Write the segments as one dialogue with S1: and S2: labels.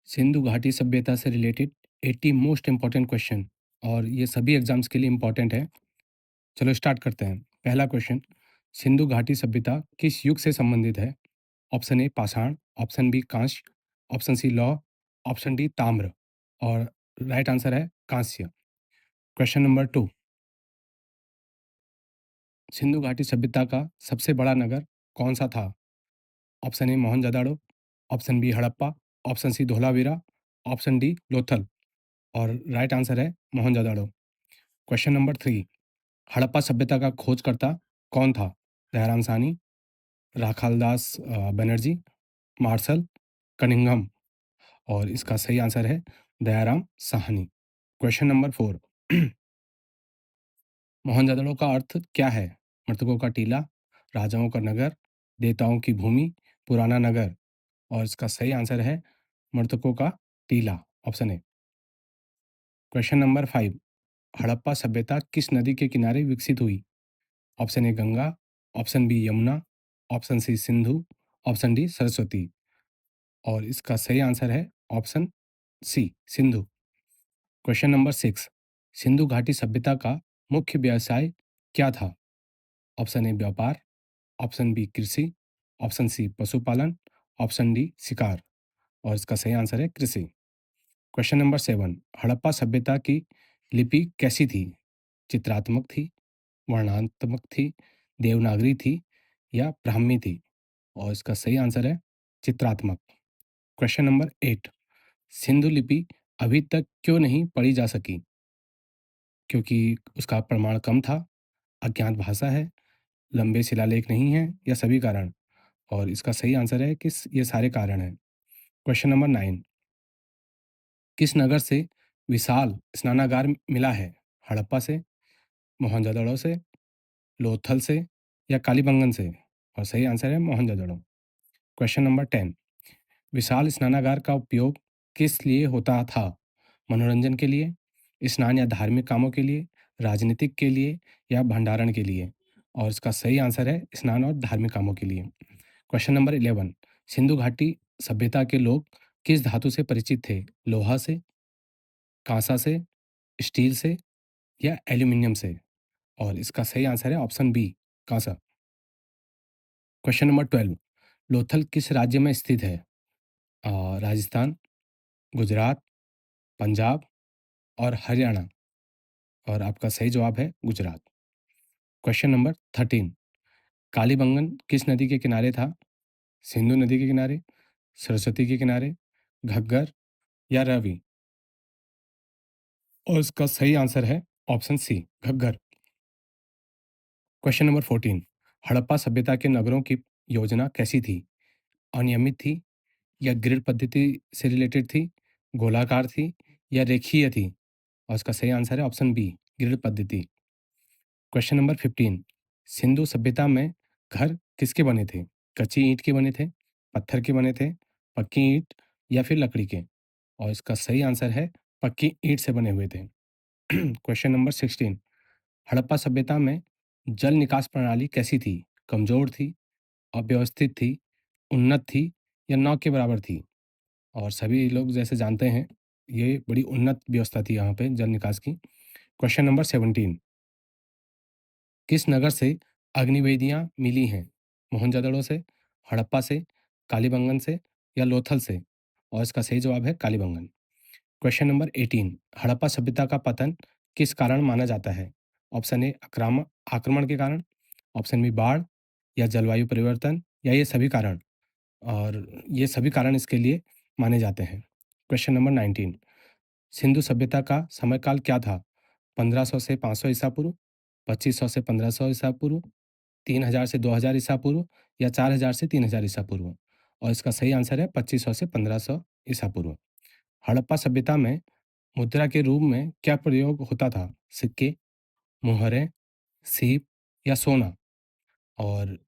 S1: सिंधु घाटी सभ्यता से रिलेटेड 80 मोस्ट इंपॉर्टेंट क्वेश्चन और ये सभी एग्जाम्स के लिए इंपॉर्टेंट है। चलो स्टार्ट करते हैं। पहला क्वेश्चन, सिंधु घाटी सभ्यता किस युग से संबंधित है? ऑप्शन ए पाषाण, ऑप्शन बी कांस्य, ऑप्शन सी लौह, ऑप्शन डी ताम्र और राइट आंसर है कांस्य। क्वेश्चन नंबर 2, सिंधु घाटी सभ्यता का सबसे बड़ा नगर कौन सा था? Option A Mohenjodaro, option B Harappa, option C Dholavira, option D Lothal और राइट आंसर है मोहनजोदड़ो। क्वेश्चन नंबर 3, हड़प्पा सभ्यता का खोजकर्ता कौन था? दयाराम साहनी, राखालदास बनर्जी, मार्शल, कनिंघम और इसका सही आंसर है दयाराम साहनी। क्वेश्चन नंबर 4, मोहनजोदड़ो का अर्थ क्या है? मृतकों का टीला, राजाओं का नगर, देवताओं की भूमि, पुराना नगर और इसका सही आंसर है मृतकों का टीला, option A. Question number 5, Harappa सभ्यता किस नदी के किनारे विकसित हुई? Option A Ganga, option B Yamuna, option C Sindhu, option D Saraswati और इसका सही आंसर है option C Sindhu. Question number 6, Sindhu घाटी सभ्यता का मुख्य व्यवसाय क्या था? ऑप्शन ए व्यापार, ऑप्शन बी कृषि, ऑप्शन सी पशुपालन, ऑप्शन डी शिकार और इसका सही आंसर है कृषि। क्वेश्चन नंबर 7, हड़प्पा सभ्यता की लिपि कैसी थी? चित्रात्मक थी, वर्णनात्मक थी, देवनागरी थी या ब्राह्मी थी और इसका सही आंसर है चित्रात्मक। क्वेश्चन नंबर 8, सिंधु लिपि अभी तक क्यों नहीं पढ़ी जा सकी? क्योंकि उसका प्रमाण कम था, अज्ञात भाषा है, लंबे शिलालेख नहीं है या सभी कारण और इसका सही आंसर है कि ये सारे कारण हैं। क्वेश्चन नंबर 9, किस नगर से विशाल स्नानागार मिला है? हड़प्पा से, मोहनजोदड़ो से, लोथल से या कालीबंगन से और सही आंसर है मोहनजोदड़ो। क्वेश्चन नंबर 10, विशाल स्नानागार का उपयोग किस लिए होता था? मनोरंजन के लिए, स्नान या धार्मिक कामों के लिए, राजनीतिक के लिए या भंडारण के लिए और इसका सही आंसर है स्नान और धार्मिक कामों के लिए। क्वेश्चन नंबर 11, सिंधु घाटी सभ्यता के लोग किस धातु से परिचित थे? लोहा से, कांसा से, स्टील से या एल्यूमिनियम से और इसका सही आंसर है ऑप्शन बी कांसा। क्वेश्चन नंबर 12, लोथल किस राज्य में स्थित है? राजस्थान, गुजरात, पंजाब और हरियाणा और आपका सही जवाब है गुजरात। क्वेश्चन नंबर 13, कालीबंगन किस नदी के किनारे था? सिंधु नदी के किनारे, सरस्वती के किनारे, घग्गर या रावी और इसका सही आंसर है option C Ghaggar. Question number 14, Harappa सभ्यता के नगरों की योजना कैसी थी? अनियमित थी या ग्रिड पद्धति से रिलेटेड थी, गोलाकार थी या रेखीय थी और इसका सही आंसर है ऑप्शन बी ग्रिड पद्धति। क्वेश्चन नंबर 15, सिंधु सभ्यता में घर किसके बने थे? कच्ची ईंट के बने थे, पत्थर के बने थे, पक्की ईंट या फिर लकड़ी के और इसका सही आंसर है पक्की ईंट से बने हुए थे। क्वेश्चन नंबर 16, हड़प्पा सभ्यता में जल निकास प्रणाली कैसी थी? कमजोर थी, अव्यवस्थित थी, उन्नत थी या नौ के बराबर थी और सभी लोग जैसे जानते हैं ये बड़ी उन्नत व्यवस्था थी यहाँ पे जल निकास की। क्वेश्चन नंबर 17, किस नगर से अग्निवेदियाँ मिली हैं? मोहनजोदड़ो से, हड़प्पा से, कालीबंगन से या लोथल से और इसका सही जवाब है कालीबंगन। क्वेश्चन नंबर 18, हड़प्पा सभ्यता का पतन किस कारण माना जाता है? ऑप्शन ए आक्रामक आक्रमण के कारण, ऑप्शन बी बाढ़ या जलवायु परिवर्तन या ये सभी कारण और ये सभी कारण इसके लिए माने जाते हैं। क्वेश्चन नंबर 19, सिंधु सभ्यता का समयकाल क्या था? 1500 से 500 ईसा पूर्व, 2500 से 1500 ईसा पूर्व, 3000 से 2000 ईसा पूर्व या 4000 से 3000 ईसा पूर्व और इसका सही आंसर है 2500 से 1500 ईसा पूर्व। हड़प्पा सभ्यता में मुद्रा के रूप में क्या प्रयोग होता था? सिक्के, मुहरें, सीप या सोना और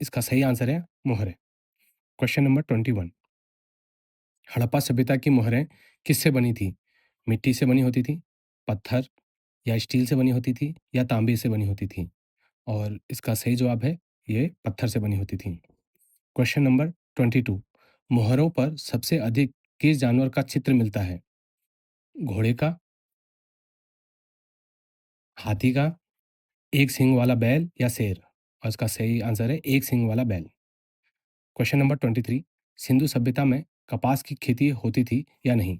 S1: इसका सही आंसर है मुहरें। क्वेश्चन नंबर 21, हड़प्पा सभ्यता की मुहरें किससे बनी थी? मिट्टी से बनी होती थी, पत्थर या स्टील से बनी होती थी या तांबे से बनी होती थी और इसका सही जवाब है ये पत्थर से बनी होती थी। क्वेश्चन नंबर 22, मुहरों पर सबसे अधिक किस जानवर का चित्र मिलता है? घोड़े का, हाथी का, एक सींग वाला बैल या शेर? और इसका सही आंसर है एक सींग वाला बैल। क्वेश्चन नंबर 23, सिंधु सभ्यता में कपास की खेती होती थी या नहीं?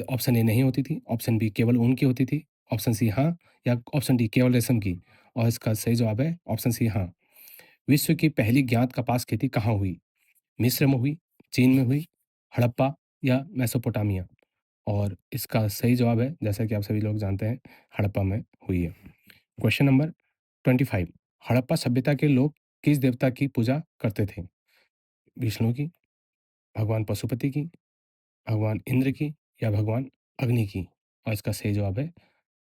S1: ऑप्शन ए नहीं होती थी, ऑप्शन बी केवल ऊन की होती थी, ऑप्शन सी हाँ, या ऑप्शन डी केवल रेशम की। और इसका सही जवाब है ऑप्शन सी हाँ। विश्व की पहली ज्ञात कपास खेती कहाँ हुई? मिस्र में हुई, चीन में हुई, हड़प्पा या मेसोपोटामिया? और इसका सही जवाब है, जैसा कि आप सभी लोग जानते हैं, हड़प्पा में हुई है। क्वेश्चन नंबर 25, हड़प्पा सभ्यता के लोग किस देवता की पूजा करते थे? विष्णु की, भगवान पशुपति की, भगवान इंद्र की, या भगवान अग्नि की? और इसका सही जवाब है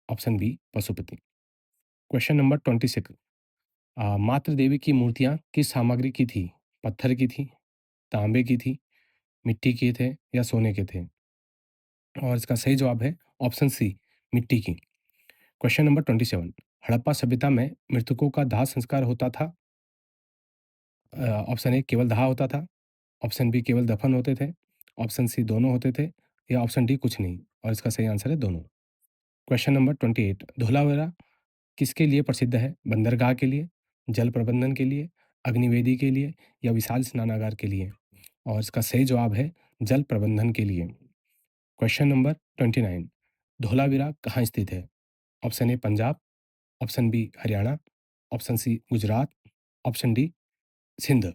S1: option B Pashupati. Question number 26, मातृ देवी की मूर्तियां किस सामग्री की थी? पत्थर की थी, तांबे की थी, मिट्टी के थे, या सोने के थे? और इसका सही जवाब है ऑप्शन सी मिट्टी की। क्वेश्चन नंबर 27, हड़प्पा सभ्यता में मृतकों का दाह संस्कार होता था? ऑप्शन ए केवल दाह होता था, ऑप्शन बी केवल दफन होते थे, ऑप्शन सी दोनों होते थे, या ऑप्शन डी कुछ नहीं? और इसका सही आंसर है दोनों। क्वेश्चन नंबर 28, धोलावीरा किसके लिए प्रसिद्ध है? बंदरगाह के लिए, जल प्रबंधन के लिए, अग्निवेदी के लिए, या विशाल स्नानागार के लिए? और इसका सही जवाब है जल प्रबंधन के लिए। क्वेश्चन नंबर 29, धोलावीरा कहाँ स्थित है? Option A Punjab, option B Haryana, option C Gujarat, option D Sindh?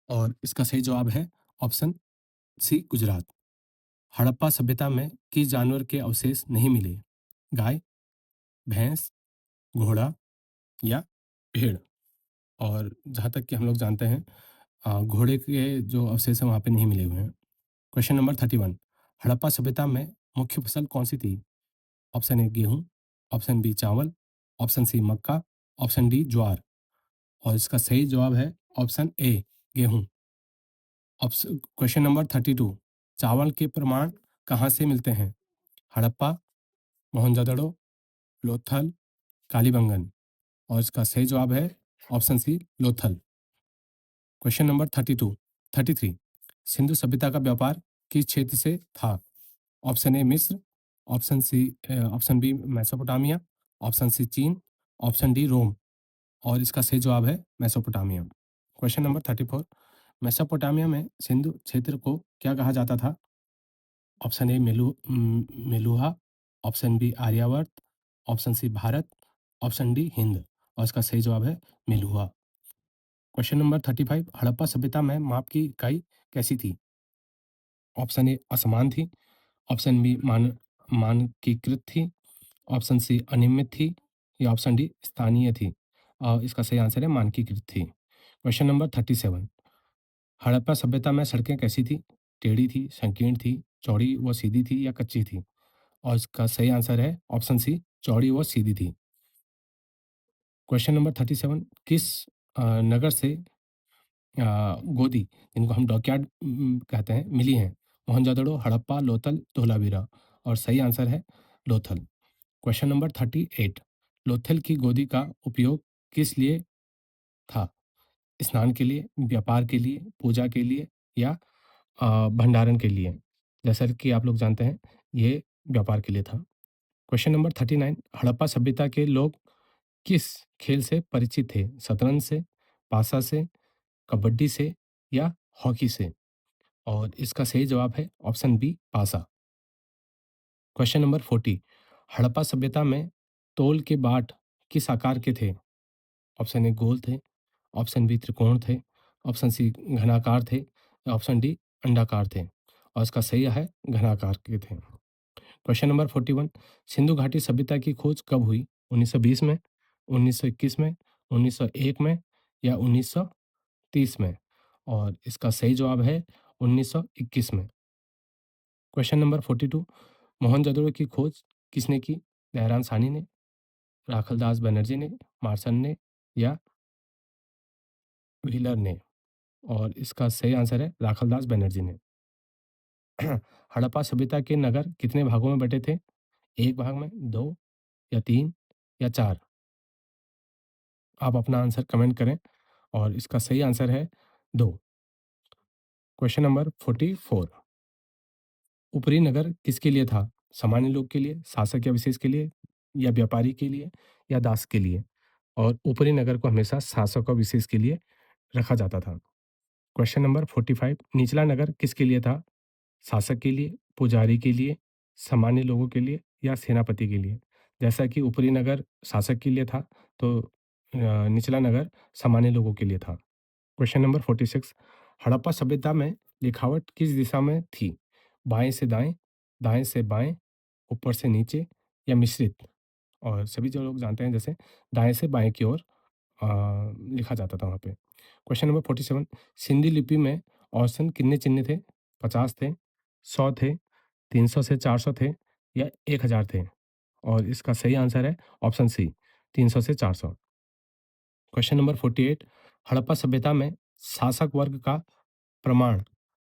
S1: और इसका सही जवाब है ऑप्शन सी गुजरात। हड़प्पा सभ्यता में किस जानवर के अवशेष नहीं मिले? गाय, भैंस, घोड़ा, या भेड़? और जहाँ तक कि हम लोग जानते हैं, घोड़े के जो अवशेष हैं वहाँ पे नहीं मिले हुए हैं। क्वेश्चन नंबर 31, हड़प्पा सभ्यता में मुख्य फसल कौन सी थी? ऑप्शन ए गेहूँ, ऑप्शन बी चावल, ऑप्शन सी मक्का, ऑप्शन डी ज्वार? और इसका सही जवाब है ऑप्शन ए गेहूँ। ऑप्शन क्वेश्चन नंबर 32, चावल के प्रमाण कहाँ से मिलते हैं? हड़प्पा, मोहनजोदड़ो, लोथल, कालीबंगन? और इसका सही जवाब है option C Lothal. Question number 33, Sindhu सभ्यता का व्यापार किस क्षेत्र से था? ऑप्शन ए मिस्र, option C option B Mesopotamia, option C चीन, ऑप्शन डी रोम? और इसका सही जवाब है मेसोपोटामिया। क्वेश्चन नंबर 34, मेसोपोटामिया में सिंधु क्षेत्र को क्या कहा जाता था? Option A Meluhha, option B Aryavarta, option C Bharat, option D Hind? और इसका सही जवाब है मेलुहा। क्वेश्चन नंबर 35, हड़प्पा सभ्यता में माप की इकाई कैसी थी? ऑप्शन ए असमान थी, ऑप्शन बी मानकीकृत थी, ऑप्शन सी अनियमित थी, या ऑप्शन डी स्थानीय थी? और इसका सही आंसर है मानकीकृत थी। क्वेश्चन नंबर 37, हड़प्पा सभ्यता में सड़कें कैसी थी? टेढ़ी थी, संकीर्ण थी, चौड़ी व सीधी थी, या कच्ची थी? और इसका सही आंसर है ऑप्शन सी चौड़ी व सीधी थी। क्वेश्चन नंबर 37, किस नगर से गोदी, जिनको हम डॉकयार्ड कहते हैं, मिली हैं? मोहनजोदड़ो, हड़प्पा, लोथल, धोलावीरा? और सही आंसर है लोथल। क्वेश्चन नंबर 38, लोथल की गोदी का उपयोग किस लिए था? स्नान के लिए, व्यापार के लिए, पूजा के लिए, या भंडारण के लिए? जैसा कि आप लोग जानते हैं, ये व्यापार के लिए था। क्वेश्चन नंबर 39, हड़प्पा सभ्यता के लोग किस खेल से परिचित थे? शतरंज से, पासा से, कबड्डी से, या हॉकी से? और इसका सही जवाब है ऑप्शन बी पासा। क्वेश्चन नंबर 40, हड़प्पा सभ्यता में तोल के बाट किस आकार के थे? ऑप्शन ए गोल थे, ऑप्शन बी त्रिकोण थे, ऑप्शन सी घनाकार थे, या ऑप्शन डी अंडाकार थे? और इसका सही है घनाकार के थे। क्वेश्चन नंबर 41, सिंधु घाटी सभ्यता की खोज कब हुई? 1920 में, 1921 में, 1901 में, या 1930 में? और इसका सही जवाब है 1921 में। क्वेश्चन नंबर 42, मोहनजोदड़ो की खोज किसने की? दहरान सानी ने, राखलदास बनर्जी ने, मार्सन ने, या व्हीलर ने? और इसका सही आंसर है राखलदास बनर्जी ने। हड़प्पा सभ्यता के नगर कितने भागों में बटे थे? एक भाग में, दो, या तीन, या चार? आप अपना आंसर कमेंट करें। और इसका सही आंसर है दो। Question number 44। ऊपरी नगर किसके लिए था? सामान्य लोग के लिए, शासक या विशेष के लिए, या व्यापारी के लिए, या दास के लिए? और ऊपरी नगर को हमेशा शासक और विशेष के लिए रखा जाता था। Question number 45। निचला नगर किसके लिए था? शासक के लिए, पुजारी के लिए, सामान्य लोगों के लिए, या सेनापति के लिए? जैसा कि ऊपरी नगर शासक के लिए था, तो निचला नगर सामान्य लोगों के लिए था। Question number 46। हड़प्पा सभ्यता में लिखावट किस दिशा में थी? बाएं से दाएं, दाएं से बाएं, ऊपर से नीचे, या मिश्रित? और सभी जो लोग जानते हैं, जैसे दाएं से बाएं की ओर लिखा जाता था वहाँ पे। Question number 47। सिंधी लिपि में औसतन कितने चिन्ह थे? 50 थे, 100 थे, 300 से 400 थे, या 1000 थे? और इसका सही आंसर है ऑप्शन सी, 300 से 400। Question number 48। हड़प्पा सभ्यता में शासक वर्ग का प्रमाण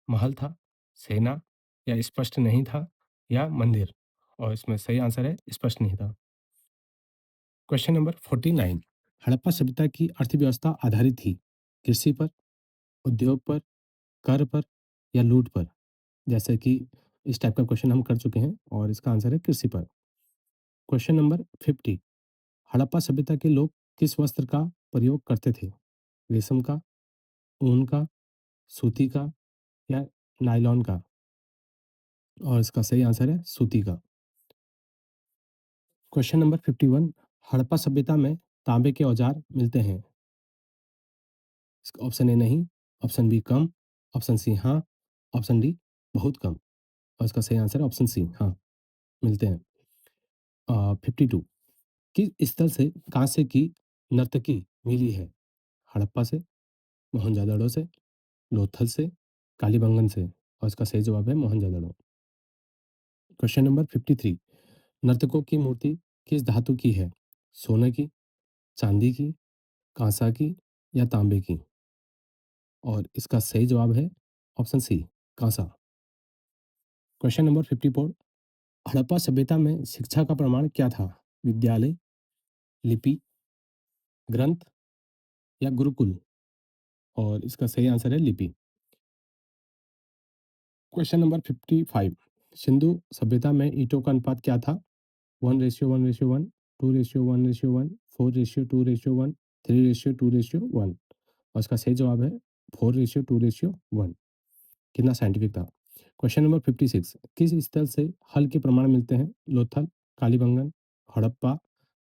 S1: महल था, सेना, या स्पष्ट नहीं था, या मंदिर? और इसमें सही आंसर है स्पष्ट नहीं था। Question number 49। हड़प्पा सभ्यता की अर्थव्यवस्था आधारित थी कृषि पर, उद्योग पर, कर पर, या लूट पर? जैसे कि इस टाइप का क्वेश्चन हम कर चुके हैं, और इसका आंसर है कृषि पर। Question number 50। हड़प्पा सभ्यता के लोग किस वस्त्र का प्रयोग करते थे? रेशम का, ऊन का, सूती का, या नायलॉन का? और इसका सही आंसर है सूती का। Question number 51। हड़प्पा सभ्यता में तांबे के औजार मिलते हैं? इसका ऑप्शन ए नहीं, ऑप्शन बी कम, ऑप्शन सी हाँ, ऑप्शन डी बहुत कम। और इसका सही आंसर है ऑप्शन सी हाँ, मिलते हैं। 52। किस स्थल से कांसे की नर्तकी मिली है? हड़प्पा से, मोहनजोदड़ो से, लोथल से, कालीबंगन से? और इसका सही जवाब है मोहनजोदड़ो। Question number 53। नर्तकों की मूर्ति किस धातु की है? सोने की, चांदी की, कांसा की, या तांबे की? और इसका सही जवाब है ऑप्शन सी, कांसा। Question number 54। हड़प्पा सभ्यता में शिक्षा का प्रमाण क्या था? विद्यालय, लिपि, ग्रंथ, या गुरुकुल? और इसका सही आंसर है लिपि। Question number 55। सिंधु सभ्यता में ईंटों का अनुपात क्या था? 1:1:1, 2:1:1, 4:2:1, 3:2:1? और इसका सही जवाब है 4:2:1। कितना साइंटिफिक था। Question number 56। किस स्थल से हल के प्रमाण मिलते हैं? लोथल, कालीबंगन, हड़प्पा,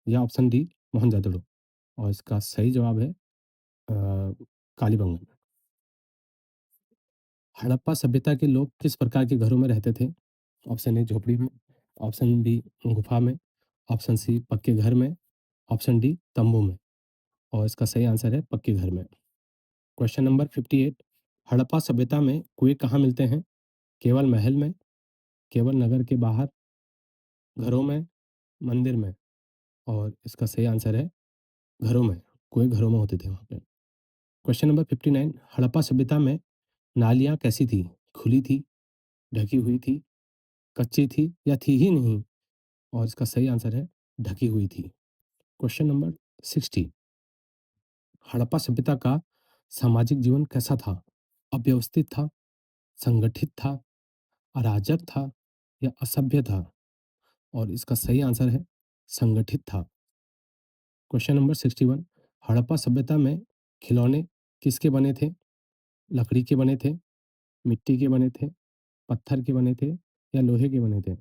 S1: या ऑप्शन डी मोहनजोदड़ो? और इसका सही जवाब है कालीबंगन। हड़प्पा सभ्यता के लोग किस प्रकार के घरों में रहते थे? ऑप्शन ए झोपड़ी में, ऑप्शन बी गुफा में, ऑप्शन सी पक्के घर में, ऑप्शन डी तंबू में? और इसका सही आंसर है पक्के घर में। Question number 58। हड़प्पा सभ्यता में कुएं कहाँ मिलते हैं? केवल महल में, केवल नगर के बाहर, घरों में, मंदिर में? और इसका सही आंसर है घरों में। कुएं घरों में होते थे वहाँ पे। Question number 59। हड़प्पा सभ्यता में नालियाँ कैसी थी? खुली थी, ढकी हुई थी, कच्ची थी, या थी ही नहीं? और इसका सही आंसर है ढकी हुई थी। Question number 60। हड़प्पा सभ्यता का सामाजिक जीवन कैसा था? अव्यवस्थित था, संगठित था, अराजक था, या असभ्य था? और इसका सही आंसर है संगठित था। Question number 61। हड़प्पा सभ्यता में खिलौने किसके बने थे? लकड़ी के बने थे, मिट्टी के बने थे, पत्थर के बने थे, या लोहे के बने थे?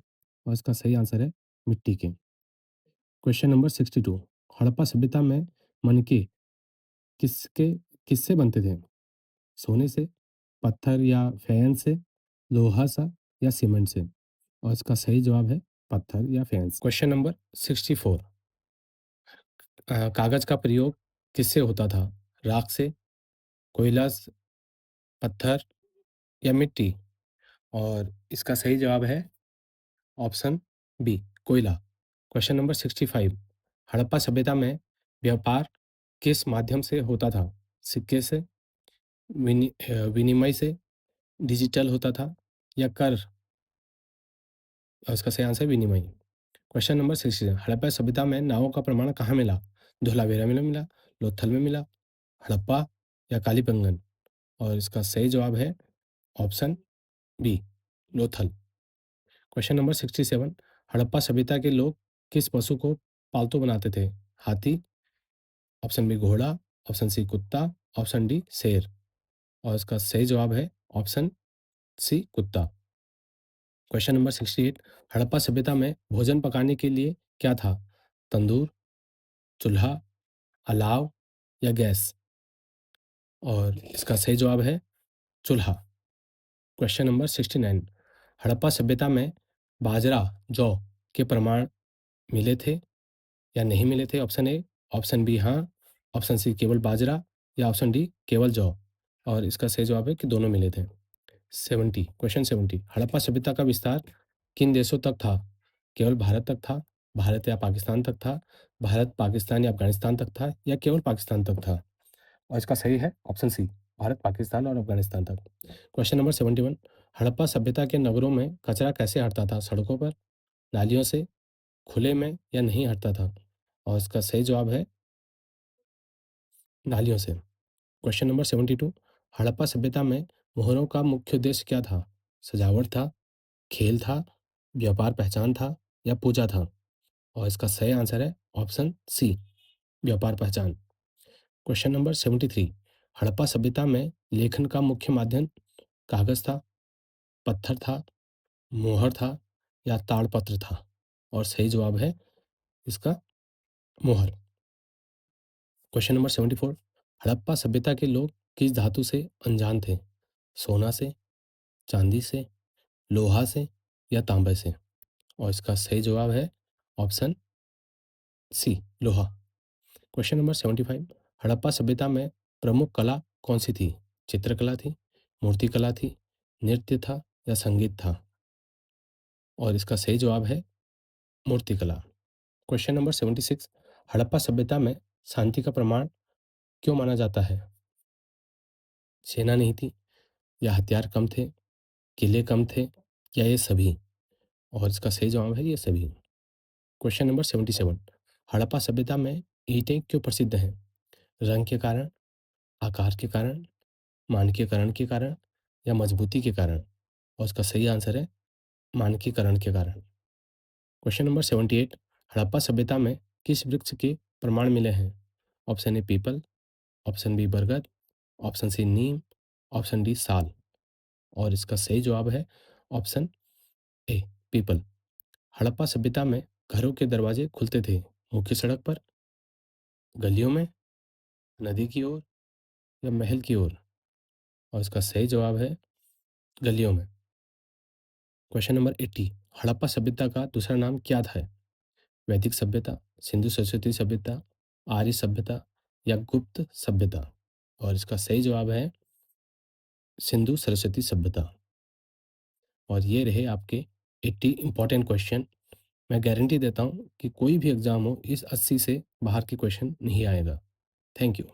S1: और इसका सही आंसर है मिट्टी के। Question number 62। हड़प्पा सभ्यता में मनके किसके किससे बनते थे? सोने से, पत्थर या फेयन से, लोहा सा, या सीमेंट से? और इसका सही जवाब है पत्थर या फेयंस। Question number 64। कागज का प्रयोग किससे होता था? राख से, कोयला पत्थर, या मिट्टी? और इसका सही जवाब है ऑप्शन बी, कोयला। Question number 65। हड़प्पा सभ्यता में व्यापार किस माध्यम से होता था? सिक्के से, विनिमय से, डिजिटल होता था, या कर? और इसका सही आंसर है विनिमय। Question number 66। हड़प्पा सभ्यता में नावों का प्रमाण कहाँ मिला? धोलावीरा में मिला, लोथल में मिला, हड़प्पा, या कालीबंगन? और इसका सही जवाब है option B Lothal. Question number 67, Harappa सभ्यता के लोग किस पशु को पालतू बनाते थे? हाथी, ऑप्शन बी घोड़ा, ऑप्शन सी कुत्ता, ऑप्शन डी शेर। और इसका सही जवाब है ऑप्शन सी कुत्ता। क्वेश्चन नंबर 68, हड़प्पा सभ्यता में भोजन पकाने के लिए क्या था? तंदूर, चूल्हा, अलाव या गैस। और इसका सही जवाब है चूल्हा। क्वेश्चन नंबर 69, हड़प्पा सभ्यता में बाजरा, जौ के प्रमाण मिले थे या नहीं मिले थे? ऑप्शन ए, ऑप्शन बी हाँ, ऑप्शन सी केवल बाजरा या ऑप्शन डी केवल जौ। और इसका सही जवाब है कि दोनों मिले थे। 70, क्वेश्चन 70, हड़प्पा सभ्यता का विस्तार किन देशों तक था? केवल भारत तक था, भारत या पाकिस्तान तक था, भारत पाकिस्तान या अफगानिस्तान तक था या केवल पाकिस्तान तक था? और इसका सही है ऑप्शन सी, भारत पाकिस्तान और अफगानिस्तान तक। क्वेश्चन नंबर 71, हड़प्पा सभ्यता के नगरों में कचरा कैसे हटता था? सड़कों पर, नालियों से, खुले में या नहीं हटता था? और इसका सही जवाब है नालियों से। क्वेश्चन नंबर 72, हड़प्पा सभ्यता में मोहरों का मुख्य उद्देश्य क्या था? सजावट था, खेल था, व्यापार पहचान था या पूजा था? और इसका सही आंसर है ऑप्शन सी, व्यापार पहचान। क्वेश्चन नंबर 73, हड़प्पा सभ्यता में लेखन का मुख्य माध्यम कागज था, पत्थर था, मोहर था या ताड़पत्र था? और सही जवाब है इसका मोहर। क्वेश्चन नंबर 74, हड़प्पा सभ्यता के लोग किस धातु से अनजान थे? सोना से, चांदी से, लोहा से या तांबे से? और इसका सही जवाब है ऑप्शन सी, लोहा। क्वेश्चन नंबर 75, हड़प्पा सभ्यता में प्रमुख कला कौन सी थी? चित्रकला थी, मूर्तिकला थी, नृत्य था या संगीत था? और इसका सही जवाब है मूर्तिकला। क्वेश्चन नंबर 76, हड़प्पा सभ्यता में शांति का प्रमाण क्यों माना जाता है? सेना नहीं थी या हथियार कम थे, किले कम थे या ये सभी? और इसका सही जवाब है ये सभी। क्वेश्चन नंबर 77, हड़प्पा सभ्यता में ईंटें क्यों प्रसिद्ध हैं? रंग के कारण, आकार के कारण, मानकीकरण के कारण या मजबूती के कारण? और इसका सही आंसर है मानकीकरण के कारण। क्वेश्चन नंबर 78, हड़प्पा सभ्यता में किस वृक्ष के प्रमाण मिले हैं? ऑप्शन ए पीपल, ऑप्शन बी बरगद, ऑप्शन सी नीम, ऑप्शन डी साल। और इसका सही जवाब है ऑप्शन ए पीपल। हड़प्पा सभ्यता में घरों के दरवाजे खुलते थे मुख्य सड़क पर, गलियों में, नदी की ओर या महल की ओर? और इसका सही जवाब है गलियों में। क्वेश्चन नंबर 80, हड़प्पा सभ्यता का दूसरा नाम क्या था? वैदिक सभ्यता, सिंधु सरस्वती सभ्यता, आर्य सभ्यता या गुप्त सभ्यता? और इसका सही जवाब है सिंधु सरस्वती सभ्यता। और ये रहे आपके 80 इंपॉर्टेंट क्वेश्चन। मैं गारंटी देता हूँ कि कोई भी एग्जाम हो इस 80 से बाहर के क्वेश्चन नहीं आएगा। Thank you.